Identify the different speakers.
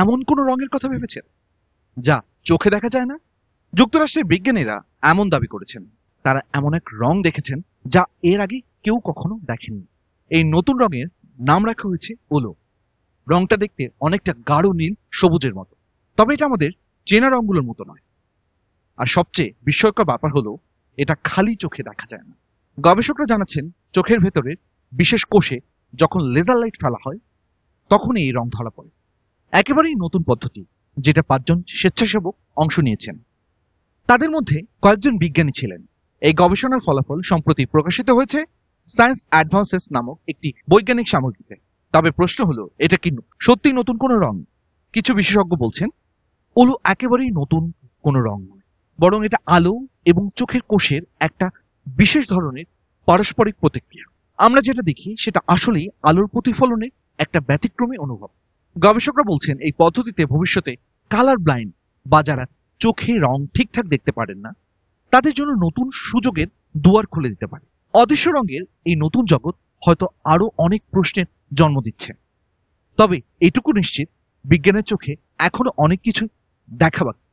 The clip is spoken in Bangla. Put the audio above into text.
Speaker 1: এমন কোনো রঙের কথা ভেবেছেন যা চোখে দেখা যায় না? যুক্তরাষ্ট্রের বিজ্ঞানীরা এমন দাবি করেছেন তারা এমন এক রং দেখেছেন যা এর আগে কেউ কখনো দেখেননি। এই নতুন রঙের নাম রাখা হয়েছে ওলো। রংটা দেখতে অনেকটা গাঢ় নীল সবুজের মতো, তবে এটা আমাদের চেনা রংগুলোর মতো নয়। আর সবচেয়ে বিস্ময়কর ব্যাপার হলো এটা খালি চোখে দেখা যায় না। গবেষকরা জানাচ্ছেন চোখের ভেতরের বিশেষ কোষে যখন লেজার লাইট ফেলা হয় তখনই এই রং ধরা পড়ে। একেবারেই নতুন পদ্ধতি, যেটা 5 জন স্বেচ্ছাসেবক অংশ নিয়েছেন। তাদের মধ্যে কয়েকজন বিজ্ঞানী ছিলেন। এই গবেষণার ফলাফল সম্প্রতি প্রকাশিত হয়েছে সায়েন্স অ্যাডভান্সেস নামক একটি বৈজ্ঞানিক সাময়িকীতে। তবে প্রশ্ন হলো, এটা কি সত্যি নতুন কোনো রং? কিছু বিশেষজ্ঞ বলছেন ওলো একেবারেই নতুন কোনো রং নয়, বরং এটা আলো এবং চোখের কোষের একটা বিশেষ ধরনের পারস্পরিক প্রতিক্রিয়া। আমরা যেটা দেখি সেটা আসলেই আলোর প্রতিফলনের একটা ব্যতিক্রমী অনুভব। গবেষকরা বলছেন এই পদ্ধতিতে ভবিষ্যতে কালার ব্লাইন্ড বা যারা চোখে রং ঠিকঠাক দেখতে পারেন না তাদের জন্য নতুন সুযোগের দুয়ার খুলে দিতে পারে। অদৃশ্য রঙের এই নতুন জগৎ হয়তো আরো অনেক প্রশ্নের জন্ম দিচ্ছে। তবে এটুকু নিশ্চিত, বিজ্ঞানের চোখে এখনো অনেক কিছু দেখা বাকি।